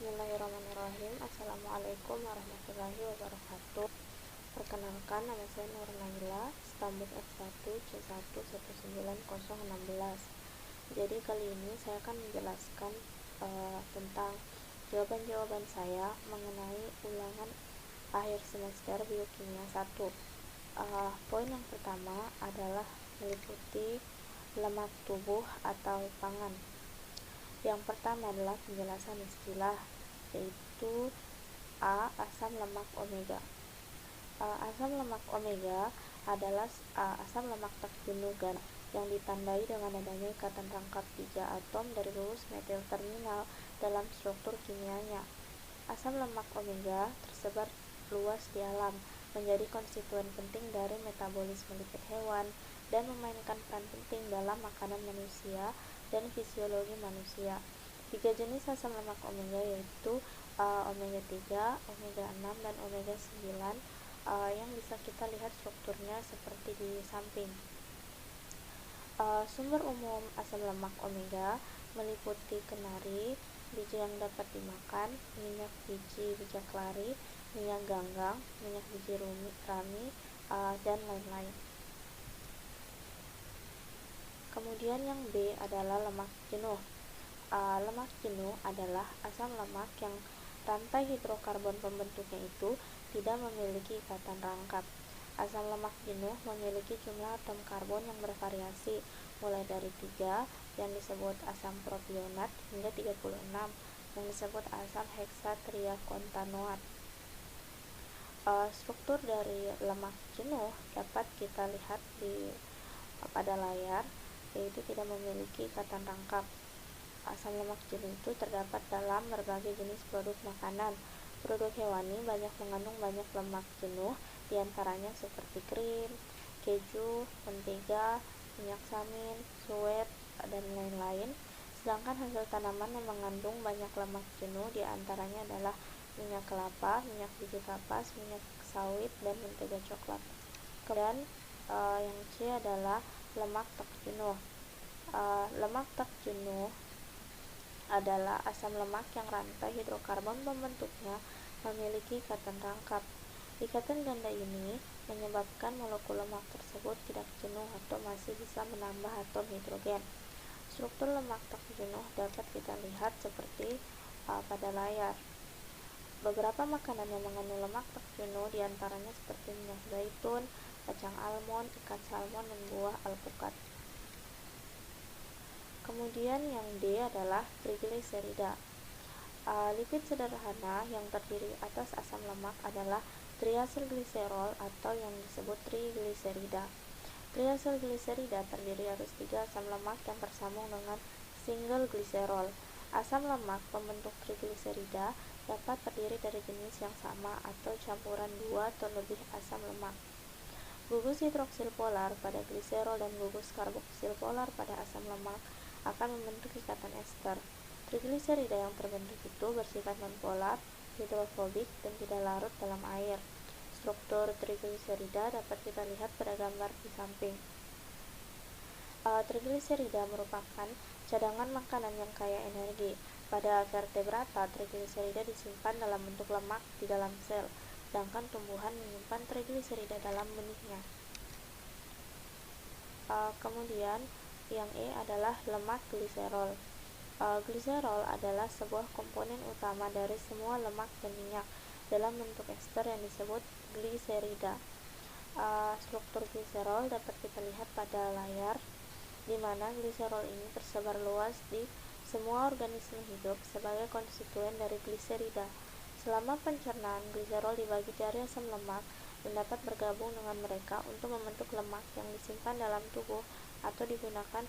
Bismillahirrahmanirrahim. Assalamualaikum warahmatullahi wabarakatuh. Perkenalkan, nama saya Nur Naila, Stambuk F1 C11916. Jadi kali ini saya akan menjelaskan tentang jawaban-jawaban saya mengenai ulangan akhir semester biokimia 1. Poin yang pertama adalah meliputi lemak tubuh atau pangan. Yang pertama adalah penjelasan istilah, yaitu asam lemak omega. Asam lemak omega adalah asam lemak tak jenuh yang ditandai dengan adanya ikatan rangkap 3 atom dari gugus metil terminal dalam struktur kimianya. Asam lemak omega tersebar luas di alam, menjadi konstituen penting dari metabolisme lipid hewan dan memainkan peran penting dalam makanan manusia dan fisiologi manusia. 3 jenis asam lemak omega yaitu omega 3, omega 6, dan omega 9 yang bisa kita lihat strukturnya seperti di samping. Sumber umum asam lemak omega meliputi kenari, biji yang dapat dimakan, minyak biji bijak lari, minyak ganggang, minyak biji rami, dan lain-lain. Kemudian yang B adalah lemak jenuh. Lemak jenuh adalah asam lemak yang rantai hidrokarbon pembentuknya itu tidak memiliki ikatan rangkap. Asam lemak jenuh memiliki jumlah atom karbon yang bervariasi, mulai dari 3 yang disebut asam propionat hingga 36 yang disebut asam heksatriakontanoat. Struktur dari lemak jenuh dapat kita lihat pada layar, yaitu tidak memiliki ikatan rangkap. Asam lemak jenuh itu terdapat dalam berbagai jenis produk makanan. Produk hewani banyak mengandung banyak lemak jenuh, diantaranya seperti krim, keju, mentega, minyak samin, suet, dan lain-lain. Sedangkan hasil tanaman yang mengandung banyak lemak jenuh diantaranya adalah minyak kelapa, minyak biji kapas, minyak sawit, dan mentega coklat. Kemudian yang C adalah lemak tak jenuh. Lemak tak jenuh adalah asam lemak yang rantai hidrokarbon pembentuknya memiliki ikatan rangkap. Ikatan ganda ini menyebabkan molekul lemak tersebut tidak jenuh atau masih bisa menambah atom hidrogen. Struktur lemak tak jenuh dapat kita lihat seperti pada layar. Beberapa makanan yang mengandung lemak tak jenuh diantaranya seperti minyak zaitun, kacang almond, ikan salmon, dan buah alpukat. Kemudian yang D adalah trigliserida. Lipid sederhana yang terdiri atas asam lemak adalah triasylgliserol atau yang disebut trigliserida. Triasylgliserida terdiri atas 3 asam lemak yang tersambung dengan single gliserol. Asam lemak pembentuk trigliserida dapat terdiri dari jenis yang sama atau campuran 2 atau lebih asam lemak. Gugus hidroksil polar pada gliserol dan gugus karboksil polar pada asam lemak akan membentuk ikatan ester. Trigliserida yang terbentuk itu bersifat nonpolar, hidrofobik, dan tidak larut dalam air. Struktur trigliserida dapat kita lihat pada gambar di samping. Trigliserida merupakan cadangan makanan yang kaya energi. Pada vertebrata, trigliserida disimpan dalam bentuk lemak di dalam sel, sedangkan tumbuhan menyimpan trigliserida dalam benihnya. Kemudian yang E adalah lemak gliserol. Gliserol adalah sebuah komponen utama dari semua lemak dan minyak dalam bentuk ester yang disebut gliserida. Struktur gliserol dapat kita lihat pada layar, di mana gliserol ini tersebar luas di semua organisme hidup sebagai konstituen dari gliserida. Selama pencernaan, gliserol dibagi dari asam lemak dan dapat bergabung dengan mereka untuk membentuk lemak yang disimpan dalam tubuh atau digunakan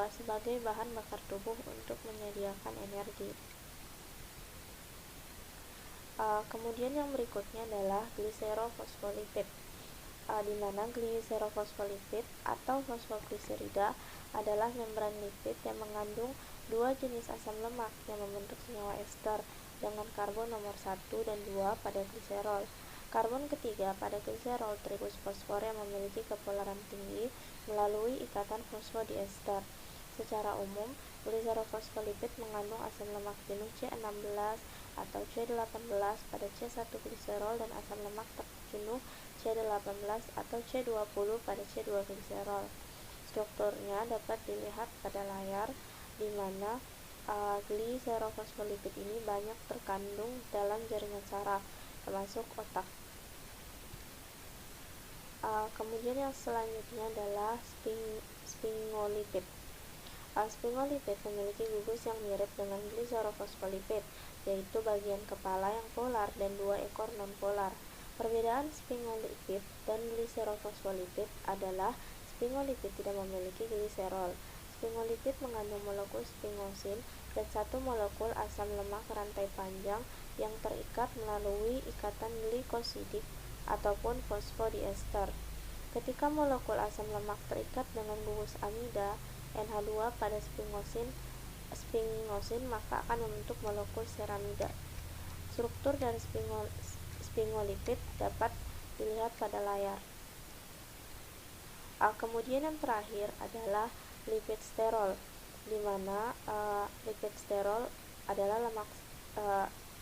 sebagai bahan bakar tubuh untuk menyediakan energi. Kemudian yang berikutnya adalah gliserofosfolipid, di mana gliserofosfolipid atau fosfogliserida adalah membran lipid yang mengandung 2 jenis asam lemak yang membentuk senyawa ester dengan karbon nomor 1 dan 2 pada gliserol. Karbon ketiga pada gliserol tribus fosfor yang memiliki kepolaran tinggi melalui ikatan fosfodiester. Secara umum, Gliserofosfolipid mengandung asam lemak jenuh C16 atau C18 pada C1-gliserol dan asam lemak terjenuh C18 atau C20 pada C2-gliserol. Strukturnya dapat dilihat pada layar, di mana gliserofosfolipid ini banyak terkandung dalam jaringan saraf, termasuk otak. Kemudian yang selanjutnya adalah sphingolipid. Sphingolipid memiliki gugus yang mirip dengan gliserofosfolipid, yaitu bagian kepala yang polar dan 2 ekor non-polar. Perbedaan sphingolipid dan gliserofosfolipid adalah sphingolipid tidak memiliki gliserol. Sphingolipid mengandung molekul sphingosine dan satu molekul asam lemak rantai panjang yang terikat melalui ikatan glikosidik ataupun fosfodiester. Ketika molekul asam lemak terikat dengan gugus amida NH2 pada sphingosine, maka akan membentuk molekul ceramida. Struktur dari sphingolipid dapat dilihat pada layar. Kemudian yang terakhir adalah lipid sterol, di mana lipid sterol adalah lemak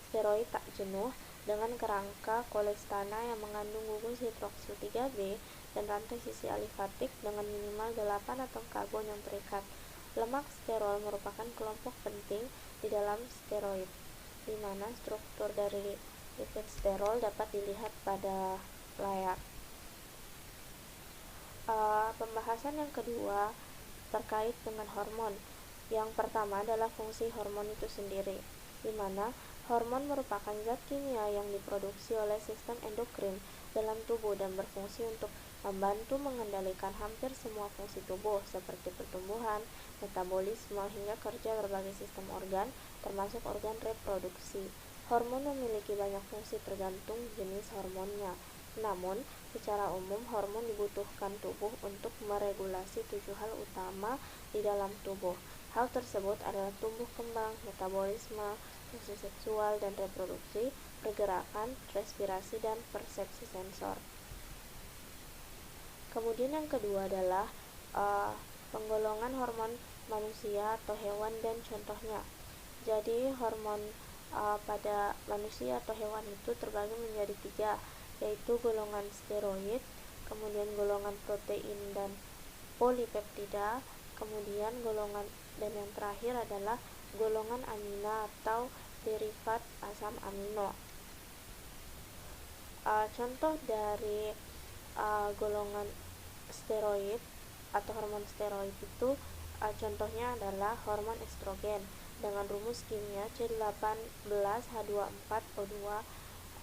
steroid tak jenuh dengan kerangka kolestana yang mengandung gugus hidroksil 3B dan rantai sisi alifatik dengan minimal 8 atom karbon yang terikat. Lemak sterol merupakan kelompok penting di dalam steroid, di mana struktur dari lipid sterol dapat dilihat pada layar. Pembahasan yang kedua terkait dengan hormon. Yang pertama adalah fungsi hormon itu sendiri, di mana hormon merupakan zat kimia yang diproduksi oleh sistem endokrin dalam tubuh dan berfungsi untuk membantu mengendalikan hampir semua fungsi tubuh seperti pertumbuhan, metabolisme, hingga kerja berbagai sistem organ, termasuk organ reproduksi. Hormon memiliki banyak fungsi tergantung jenis hormonnya. Namun, secara umum hormon dibutuhkan tubuh untuk meregulasi 7 hal utama di dalam tubuh. Hal tersebut adalah tumbuh kembang, metabolisme, fungsi seksual dan reproduksi, pergerakan, respirasi, dan persepsi sensor. Kemudian yang kedua adalah penggolongan hormon manusia atau hewan dan contohnya. Jadi hormon pada manusia atau hewan itu terbagi menjadi 3, yaitu golongan steroid, kemudian golongan protein dan polipeptida, kemudian golongan, dan yang terakhir adalah golongan amina atau derivat asam amino. Contoh dari golongan steroid atau hormon steroid itu contohnya adalah hormon estrogen dengan rumus kimia C18H24O2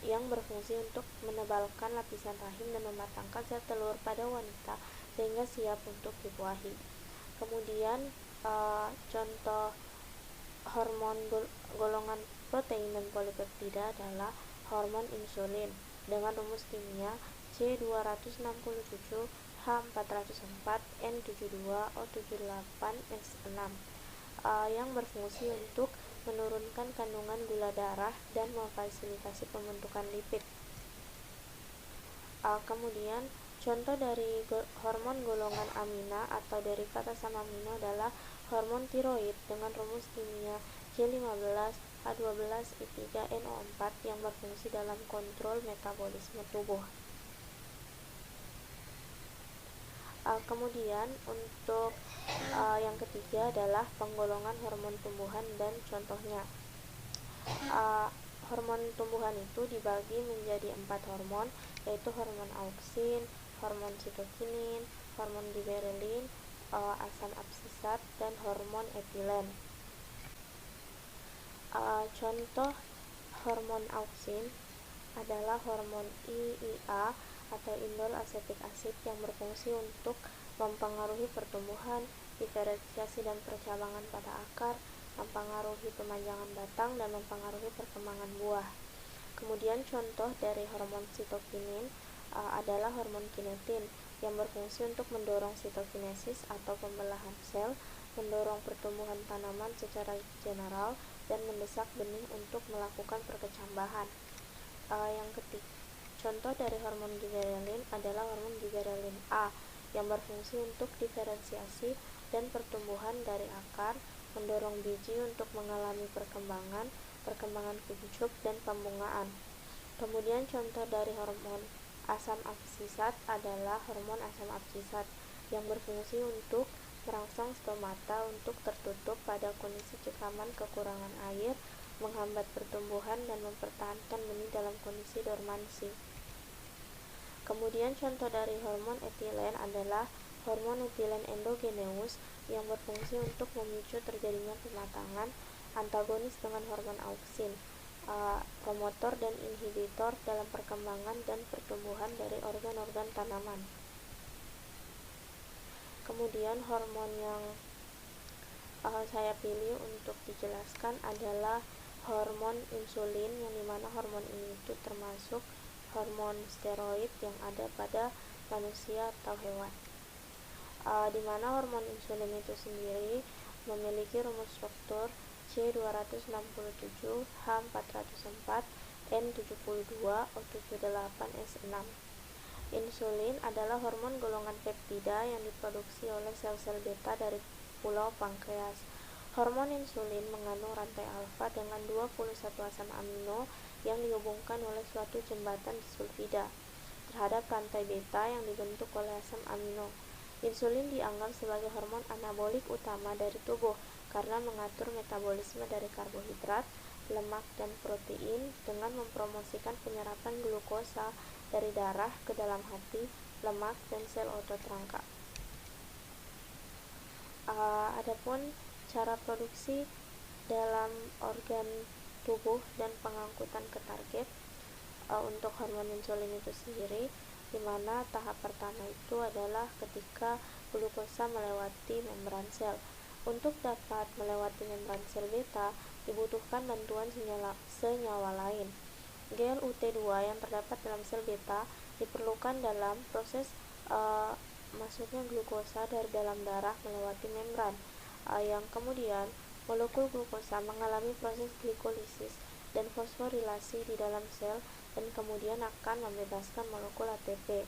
yang berfungsi untuk menebalkan lapisan rahim dan mematangkan sel telur pada wanita sehingga siap untuk dibuahi. Kemudian contoh hormon golongan protein dan polipeptida adalah hormon insulin dengan rumus kimia C267H404N72O78S6 yang berfungsi untuk menurunkan kandungan gula darah dan memfasilitasi pembentukan lipid. Kemudian contoh dari hormon golongan amina atau derivat asam amino adalah hormon tiroid dengan rumus kimia C15H12I3NO4 yang berfungsi dalam kontrol metabolisme tubuh. Kemudian untuk yang ketiga adalah penggolongan hormon tumbuhan dan contohnya. Hormon tumbuhan itu dibagi menjadi 4 hormon, yaitu hormon auksin, hormon sitokinin, hormon giberelin, asam absisat, dan hormon etilen. Contoh hormon auksin adalah hormon IIA atau indol asetik asid yang berfungsi untuk mempengaruhi pertumbuhan, diferensiasi dan percabangan pada akar, mempengaruhi pemanjangan batang, dan mempengaruhi perkembangan buah. Kemudian contoh dari hormon sitokinin adalah hormon kinetin yang berfungsi untuk mendorong sitokinesis atau pembelahan sel, mendorong pertumbuhan tanaman secara general, dan mendesak benih untuk melakukan perkecambahan. Yang ketiga, contoh dari hormon giberelin adalah hormon giberelin A yang berfungsi untuk diferensiasi dan pertumbuhan dari akar, mendorong biji untuk mengalami perkembangan kuncup, dan pembungaan. Kemudian contoh dari hormon asam absisat adalah hormon asam absisat yang berfungsi untuk merangsang stomata untuk tertutup pada kondisi cekaman kekurangan air, menghambat pertumbuhan, dan mempertahankan benih dalam kondisi dormansi. Kemudian contoh dari hormon etilen adalah hormon etilen endogeneus yang berfungsi untuk memicu terjadinya pematangan, antagonis dengan hormon auksin, promotor dan inhibitor dalam perkembangan dan pertumbuhan dari organ-organ tanaman. Kemudian hormon yang saya pilih untuk dijelaskan adalah hormon insulin, yang dimana hormon ini itu termasuk hormon steroid yang ada pada manusia atau hewan. Dimana hormon insulin itu sendiri memiliki rumus struktur C267, H404, N72, O78S6. Insulin adalah hormon golongan peptida yang diproduksi oleh sel-sel beta dari pulau pankreas. Hormon insulin mengandung rantai alfa dengan 21 asam amino yang dihubungkan oleh suatu jembatan disulfida terhadap rantai beta yang dibentuk oleh asam amino. Insulin dianggap sebagai hormon anabolik utama dari tubuh karena mengatur metabolisme dari karbohidrat, lemak, dan protein dengan mempromosikan penyerapan glukosa dari darah ke dalam hati, lemak, dan sel otot rangka. Adapun cara produksi dalam organ tubuh dan pengangkutan ke target untuk hormon insulin itu sendiri, di mana tahap pertama itu adalah ketika glukosa melewati membran sel. Untuk dapat melewati membran sel beta, dibutuhkan bantuan senyawa lain. GLUT2 yang terdapat dalam sel beta diperlukan dalam proses masuknya glukosa dari dalam darah melewati membran, yang kemudian molekul glukosa mengalami proses glikolisis dan fosforilasi di dalam sel dan kemudian akan membebaskan molekul ATP.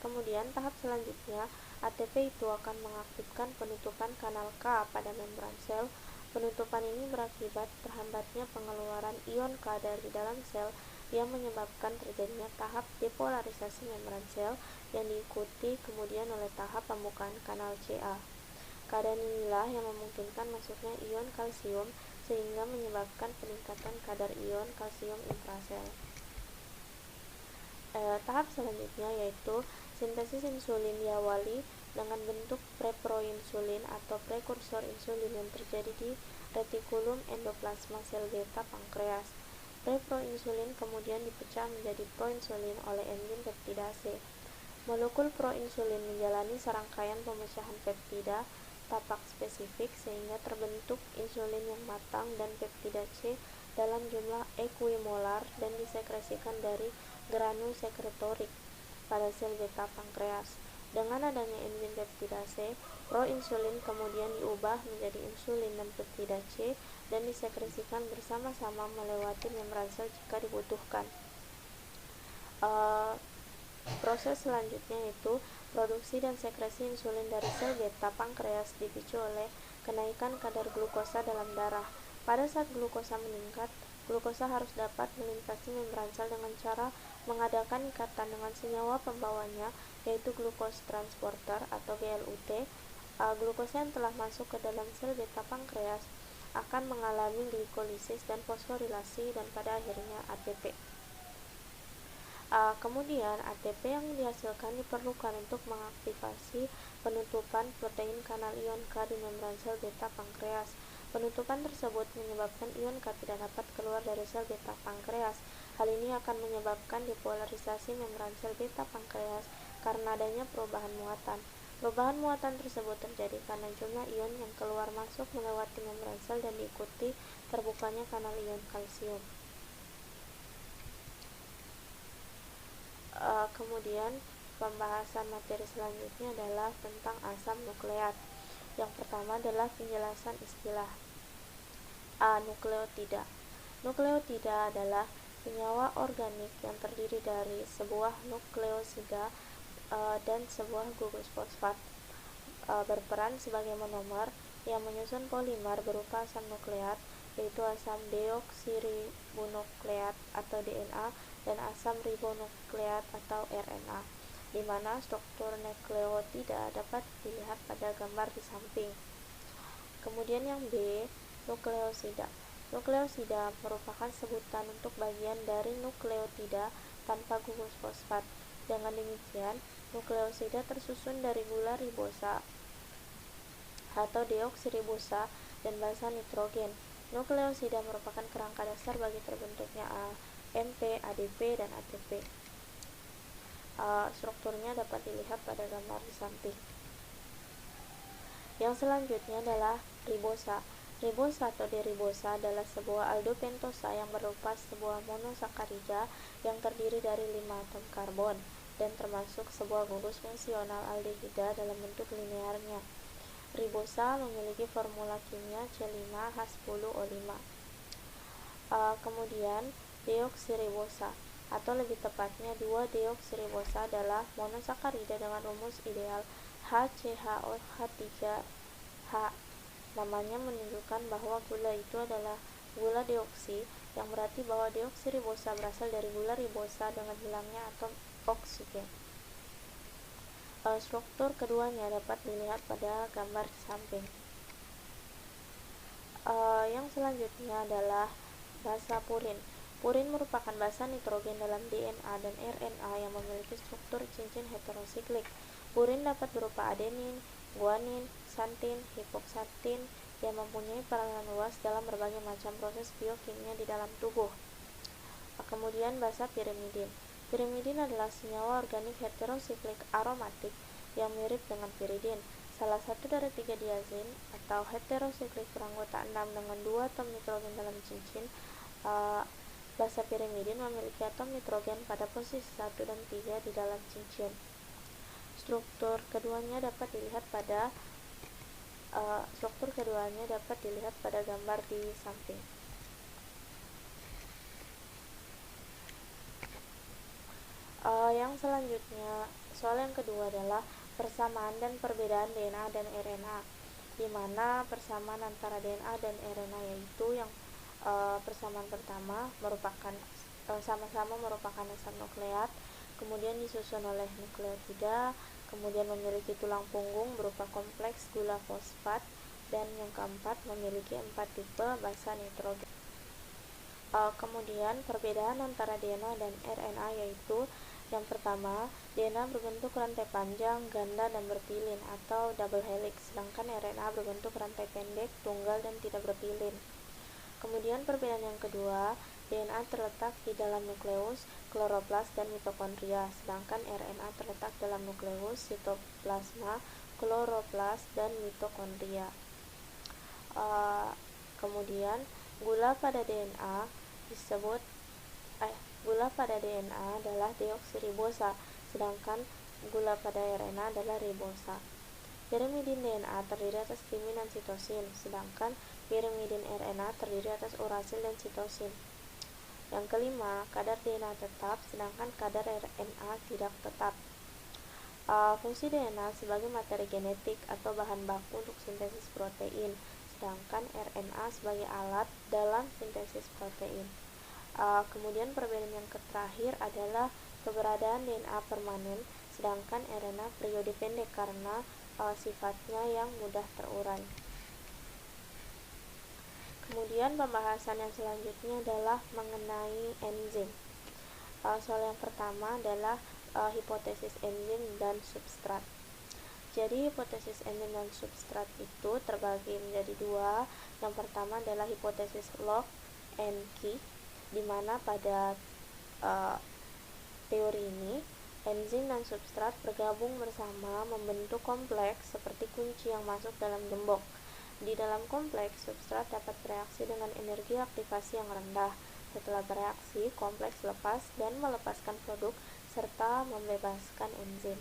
Kemudian tahap selanjutnya, ATP itu akan mengaktifkan penutupan kanal K pada membran sel. Penutupan ini berakibat terhambatnya pengeluaran ion K dari dalam sel yang menyebabkan terjadinya tahap depolarisasi membran sel yang diikuti kemudian oleh tahap pembukaan kanal Ca. Keadaan inilah yang memungkinkan masuknya ion kalsium sehingga menyebabkan peningkatan kadar ion kalsium intrasel. Tahap selanjutnya yaitu sintesis insulin diawali dengan bentuk preproinsulin atau prekursor insulin yang terjadi di retikulum endoplasma sel beta pankreas. Preproinsulin kemudian dipecah menjadi proinsulin oleh enzim peptidase. Molekul proinsulin menjalani serangkaian pemecahan peptida tapak spesifik sehingga terbentuk insulin yang matang dan peptida C dalam jumlah ekuimolar dan disekresikan dari granul sekretorik pada sel beta pankreas. Dengan adanya enzim peptidase, proinsulin kemudian diubah menjadi insulin dan peptida C dan disekresikan bersama-sama melewati membran sel jika dibutuhkan. Proses selanjutnya yaitu produksi dan sekresi insulin dari sel beta pankreas dipicu oleh kenaikan kadar glukosa dalam darah. Pada saat glukosa meningkat, glukosa harus dapat melintasi membran sel dengan cara mengadakan ikatan dengan senyawa pembawanya, yaitu glukose transporter atau GLUT. Glukosa yang telah masuk ke dalam sel beta pankreas akan mengalami glikolisis dan fosforilasi dan pada akhirnya ATP. Kemudian ATP yang dihasilkan diperlukan untuk mengaktifasi penutupan protein kanal ion K di membran sel beta pankreas. Penutupan tersebut menyebabkan ion K tidak dapat keluar dari sel beta pankreas. Hal ini akan menyebabkan depolarisasi membran sel beta pankreas karena adanya perubahan muatan. Perubahan muatan tersebut terjadi karena jumlah ion yang keluar masuk melewati membran sel dan diikuti terbukanya kanal ion kalsium. Kemudian pembahasan materi selanjutnya adalah tentang asam nukleat. Yang pertama adalah penjelasan istilah. Nukleotida. Nukleotida adalah senyawa organik yang terdiri dari sebuah nukleosida dan sebuah gugus fosfat, berperan sebagai monomer yang menyusun polimer berupa asam nukleat, yaitu asam deoksiribonukleat atau DNA dan asam ribonukleat atau RNA, di mana struktur nukleotida dapat dilihat pada gambar di samping. Kemudian yang B, nukleosida. Nukleosida merupakan sebutan untuk bagian dari nukleotida tanpa gugus fosfat. Dengan demikian, nukleosida tersusun dari gula ribosa atau deoksiribosa dan basa nitrogen. Nukleosida merupakan kerangka dasar bagi terbentuknya AMP, ADP, dan ATP. Strukturnya dapat dilihat pada gambar di samping. Yang selanjutnya adalah ribosa. Ribosa atau deribosa adalah sebuah aldopentosa yang berupa sebuah monosakarida yang terdiri dari 5 atom karbon dan termasuk sebuah gugus fungsional aldehida dalam bentuk linearnya. Ribosa memiliki formula kimia C5H10O5. Kemudian deoksiribosa atau lebih tepatnya 2-deoksiribosa adalah monosakarida dengan rumus ideal HCHOH3H. Namanya menunjukkan bahwa gula itu adalah gula deoksi, yang berarti bahwa deoksiribosa berasal dari gula ribosa dengan hilangnya atom oksigen. Struktur keduanya dapat dilihat pada gambar di samping. Yang selanjutnya adalah basa purin. Purin merupakan basa nitrogen dalam DNA dan RNA yang memiliki struktur cincin heterosiklik. Purin dapat berupa adenin, guanin, xantin, hipoksatin yang mempunyai peranan luas dalam berbagai macam proses biokimia di dalam tubuh. Kemudian basa pirimidin. Pirimidin adalah senyawa organik heterosiklik aromatik yang mirip dengan piridin, salah satu dari 3 diazin atau heterosiklik beranggota 6 dengan 2 atom nitrogen dalam cincin. Basa pirimidin memiliki atom nitrogen pada posisi 1 dan 3 di dalam cincin. Struktur keduanya dapat dilihat pada gambar di samping. Yang selanjutnya, soal yang kedua adalah persamaan dan perbedaan DNA dan RNA, di mana persamaan antara DNA dan RNA yaitu yang persamaan pertama merupakan sama-sama merupakan asam nukleat, kemudian disusun oleh nukleotida, kemudian memiliki tulang punggung berupa kompleks gula fosfat, dan yang keempat memiliki 4 tipe basa nitrogen. Kemudian perbedaan antara DNA dan RNA yaitu yang pertama, DNA berbentuk rantai panjang, ganda, dan berpilin atau double helix, sedangkan RNA berbentuk rantai pendek, tunggal, dan tidak berpilin. Kemudian perbedaan yang kedua, DNA terletak di dalam nukleus, kloroplas, dan mitokondria, sedangkan RNA terletak dalam nukleus, sitoplasma, kloroplas, dan mitokondria. Kemudian gula pada DNA adalah deoksiribosa, sedangkan gula pada RNA adalah ribosa. Pirimidin DNA terdiri atas timin dan sitosin, sedangkan pirimidin RNA terdiri atas urasil dan sitosin. Yang kelima, kadar DNA tetap, sedangkan kadar RNA tidak tetap. Fungsi DNA sebagai materi genetik atau bahan baku untuk sintesis protein, sedangkan RNA sebagai alat dalam sintesis protein. Kemudian perbedaan yang terakhir adalah keberadaan DNA permanen, sedangkan RNA periode pendek karena sifatnya yang mudah terurai. Kemudian pembahasan yang selanjutnya adalah mengenai enzim. Soal yang pertama adalah hipotesis enzim dan substrat. Jadi hipotesis enzim dan substrat itu terbagi menjadi dua. Yang pertama adalah hipotesis Locke and Key, di mana pada teori ini enzim dan substrat bergabung bersama membentuk kompleks seperti kunci yang masuk dalam gembok. Di dalam kompleks, substrat dapat bereaksi dengan energi aktivasi yang rendah. Setelah bereaksi, kompleks lepas dan melepaskan produk serta membebaskan enzim.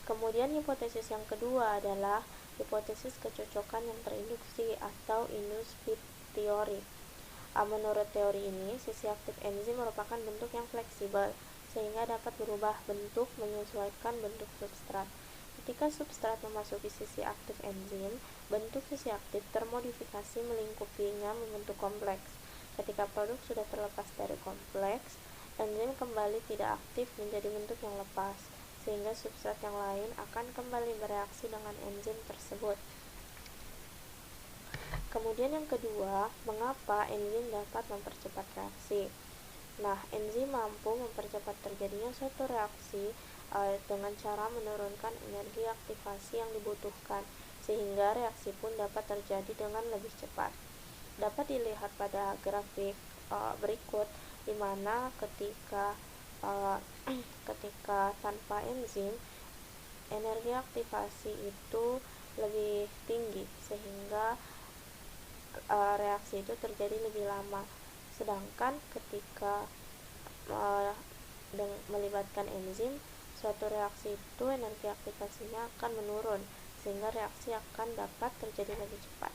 Kemudian hipotesis yang kedua adalah hipotesis kecocokan yang terinduksi atau induced fit theory. Menurut teori ini, sisi aktif enzim merupakan bentuk yang fleksibel sehingga dapat berubah bentuk menyesuaikan bentuk substrat. Ketika substrat memasuki sisi aktif enzim, bentuk sisi aktif termodifikasi melingkupinya membentuk kompleks. Ketika produk sudah terlepas dari kompleks, enzim kembali tidak aktif menjadi bentuk yang lepas, sehingga substrat yang lain akan kembali bereaksi dengan enzim tersebut. Kemudian yang kedua, mengapa enzim dapat mempercepat reaksi? Nah, enzim mampu mempercepat terjadinya suatu reaksi dengan cara menurunkan energi aktivasi yang dibutuhkan, sehingga reaksi pun dapat terjadi dengan lebih cepat. Dapat dilihat pada grafik berikut, di mana ketika tanpa enzim, energi aktivasi itu lebih tinggi, sehingga reaksi itu terjadi lebih lama. Sedangkan ketika melibatkan enzim, suatu reaksi itu energi aktivasinya akan menurun, sehingga reaksi akan dapat terjadi lebih cepat.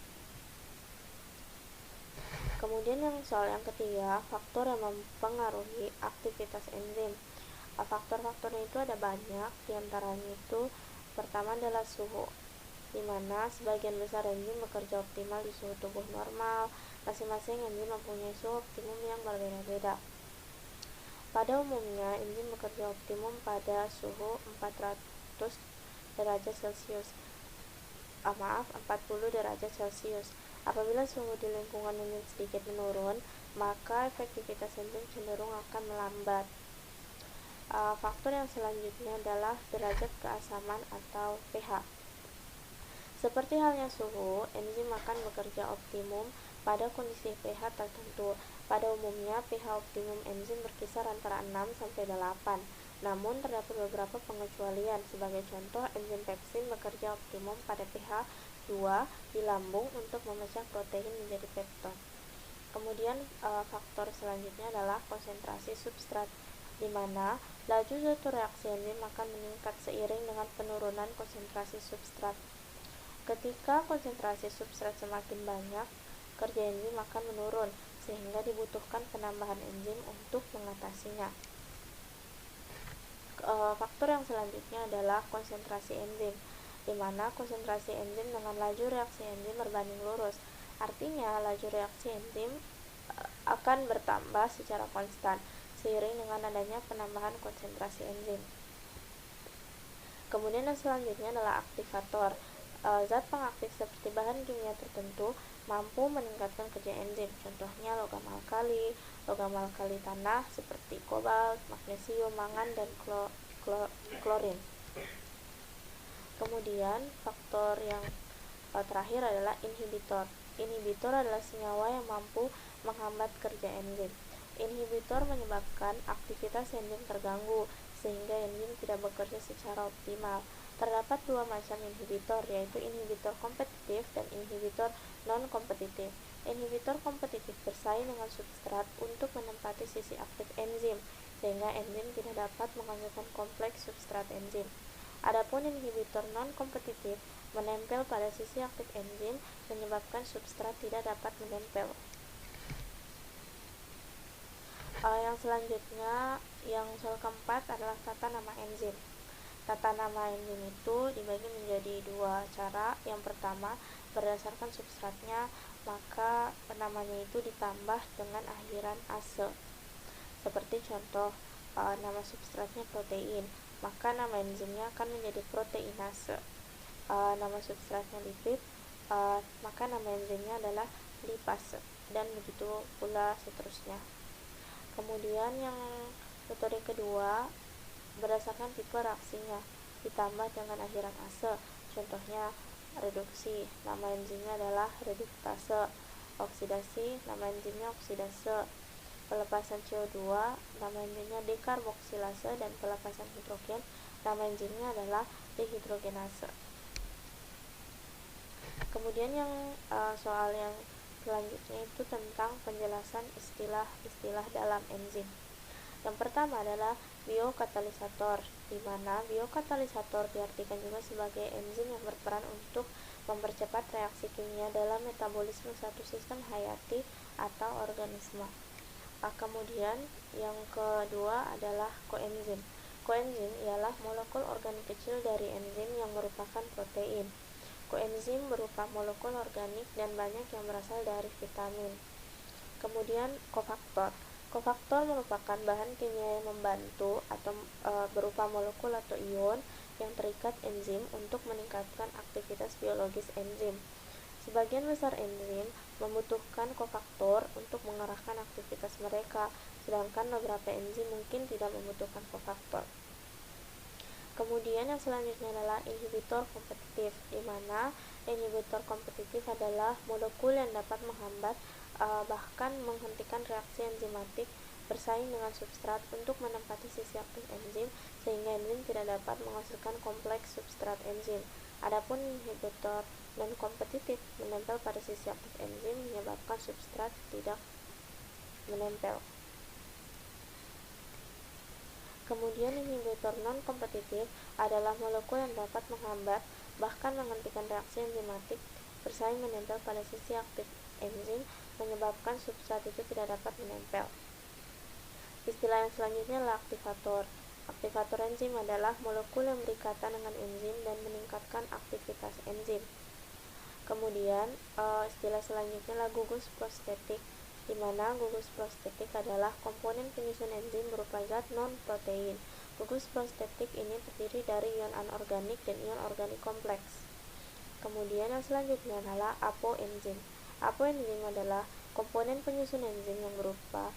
Kemudian soal yang ketiga, faktor yang mempengaruhi aktivitas enzim. Faktor-faktornya itu ada banyak, diantaranya itu pertama adalah suhu, di mana sebagian besar enzim bekerja optimal di suhu tubuh normal. Masing-masing enzim mempunyai suhu optimum yang berbeda-beda. Pada umumnya, enzim bekerja optimum pada suhu 400 derajat Celcius. 40 derajat Celcius. Apabila suhu di lingkungan enzim sedikit menurun, maka efektivitas enzim cenderung akan melambat. Faktor yang selanjutnya adalah derajat keasaman atau pH. Seperti halnya suhu, enzim akan bekerja optimum pada kondisi pH tertentu. Pada umumnya, pH optimum enzim berkisar antara 6 sampai 8. Namun, terdapat beberapa pengecualian. Sebagai contoh, enzim pepsin bekerja optimum pada pH 2 di lambung untuk memecah protein menjadi pepton. Kemudian, faktor selanjutnya adalah konsentrasi substrat, di mana laju suatu reaksi enzim akan meningkat seiring dengan penurunan konsentrasi substrat. Ketika konsentrasi substrat semakin banyak, kerja enzim akan menurun, sehingga dibutuhkan penambahan enzim untuk mengatasinya. Faktor yang selanjutnya adalah konsentrasi enzim, di mana konsentrasi enzim dengan laju reaksi enzim berbanding lurus. Artinya, laju reaksi enzim akan bertambah secara konstan seiring dengan adanya penambahan konsentrasi enzim. Kemudian yang selanjutnya adalah aktivator. Zat pengaktif seperti bahan kimia tertentu mampu meningkatkan kerja enzim. Contohnya logam alkali tanah seperti kobalt, magnesium, mangan, dan klorin. Kemudian faktor yang terakhir adalah inhibitor. Inhibitor adalah senyawa yang mampu menghambat kerja enzim. Inhibitor menyebabkan aktivitas enzim terganggu, sehingga enzim tidak bekerja secara optimal. Terdapat dua macam inhibitor, yaitu inhibitor kompetitif dan inhibitor non-kompetitif. Inhibitor kompetitif bersaing dengan substrat untuk menempati sisi aktif enzim, sehingga enzim tidak dapat menghasilkan kompleks substrat enzim. Adapun inhibitor non-kompetitif menempel pada sisi aktif enzim, menyebabkan substrat tidak dapat menempel. Yang selanjutnya, yang soal keempat adalah tata nama enzim. Tata nama enzim itu dibagi menjadi dua cara. Yang pertama, berdasarkan substratnya, maka namanya itu ditambah dengan akhiran ase. Seperti contoh, nama substratnya protein, maka nama enzimnya akan menjadi proteinase. Nama substratnya lipid, maka nama enzimnya adalah lipase, dan begitu pula seterusnya. Kemudian yang metode kedua, berdasarkan tipe reaksinya, ditambah dengan akhiran ase. Contohnya reduksi, nama enzimnya adalah reduktase. Oksidasi, nama enzimnya oksidase. Pelepasan CO2, nama enzimnya dekarboksilase. Dan pelepasan hidrogen, nama enzimnya adalah dehidrogenase. Kemudian yang soal yang selanjutnya itu tentang penjelasan istilah-istilah dalam enzim. Yang pertama adalah biokatalisator, di mana biokatalisator diartikan juga sebagai enzim yang berperan untuk mempercepat reaksi kimia dalam metabolisme suatu sistem hayati atau organisme. Kemudian yang kedua adalah koenzim. Koenzim ialah molekul organik kecil dari enzim yang merupakan protein. Koenzim berupa molekul organik dan banyak yang berasal dari vitamin. Kemudian kofaktor. Kofaktor merupakan bahan kimia yang membantu atau berupa molekul atau ion yang terikat enzim untuk meningkatkan aktivitas biologis enzim. Sebagian besar enzim membutuhkan kofaktor untuk mengarahkan aktivitas mereka, sedangkan beberapa enzim mungkin tidak membutuhkan kofaktor. Kemudian yang selanjutnya adalah inhibitor kompetitif, di mana inhibitor kompetitif adalah molekul yang dapat menghambat bahkan menghentikan reaksi enzimatik bersaing dengan substrat untuk menempati sisi aktif enzim sehingga enzim tidak dapat menghasilkan kompleks substrat enzim. Adapun inhibitor non-kompetitif menempel pada sisi aktif enzim menyebabkan substrat tidak menempel. Kemudian inhibitor non-kompetitif adalah molekul yang dapat menghambat bahkan menghentikan reaksi enzimatik bersaing menempel pada sisi aktif enzim menyebabkan substrat itu tidak dapat menempel. Istilah yang selanjutnya adalah aktivator. Aktivator enzim adalah molekul yang berikatan dengan enzim dan meningkatkan aktivitas enzim. Kemudian istilah selanjutnya adalah gugus prostetik, di mana gugus prostetik adalah komponen penyusun enzim berupa zat non-protein. Gugus prostetik ini terdiri dari ion anorganik dan ion organik kompleks. Kemudian yang selanjutnya adalah apoenzim. Apoenzim adalah komponen penyusun enzim yang berupa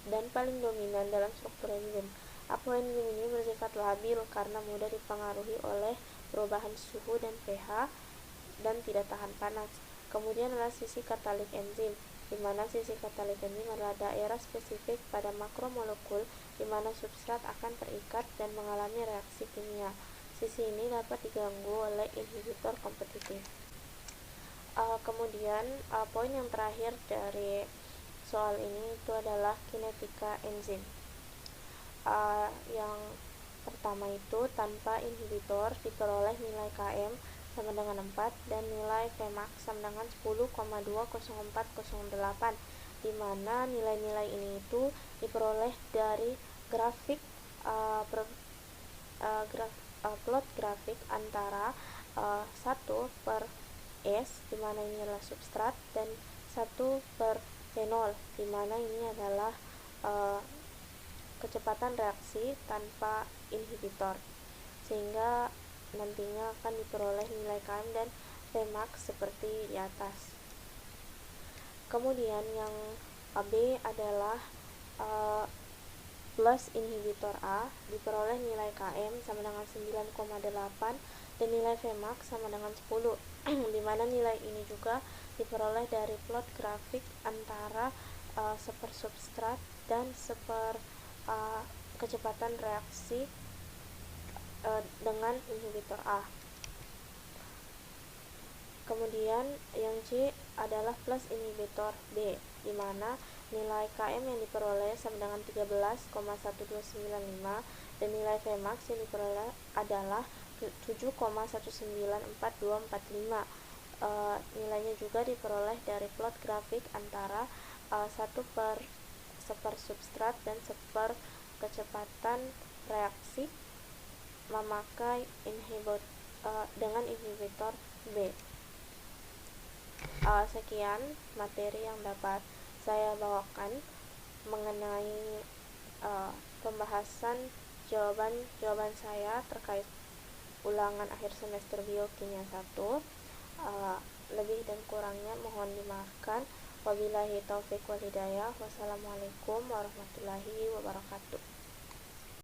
dan paling dominan dalam struktur enzim. Apoenzim ini bersifat labil karena mudah dipengaruhi oleh perubahan suhu dan pH dan tidak tahan panas. Kemudian adalah sisi katalik enzim, di mana sisi katalik enzim adalah daerah spesifik pada makromolekul di mana substrat akan terikat dan mengalami reaksi kimia. Sisi ini dapat diganggu oleh inhibitor kompetitif. Kemudian poin yang terakhir dari soal ini itu adalah kinetika enzim. Yang pertama itu tanpa inhibitor diperoleh nilai Km sama dengan 4 dan nilai Vmax sama dengan 10,20408, di mana nilai-nilai ini itu diperoleh dari grafik plot grafik antara 1/S, di mana ini adalah substrat, dan 1/fenol, di mana ini adalah kecepatan reaksi tanpa inhibitor, sehingga nantinya akan diperoleh nilai Km dan Vmax seperti di atas. Kemudian yang B adalah plus inhibitor A, diperoleh nilai Km sama dengan 9,8 dan nilai Vmax sama dengan 10, di mana nilai ini juga diperoleh dari plot grafik antara sepersubstrat dan kecepatan reaksi dengan inhibitor A. Kemudian yang C adalah plus inhibitor B, di mana nilai Km yang diperoleh sama dengan 13,1295 dan nilai Vmax yang diperoleh adalah 7,194245. Nilainya juga diperoleh dari plot grafik antara 1/seper substrat dan seper kecepatan reaksi memakai dengan inhibitor B. Sekian materi yang dapat saya bawakan mengenai pembahasan jawaban saya terkait ulangan akhir semester biokimia 1. Lebih dan kurangnya mohon dimaafkan. Wabillahi taufiq wal hidayah. Wassalamualaikum warahmatullahi wabarakatuh.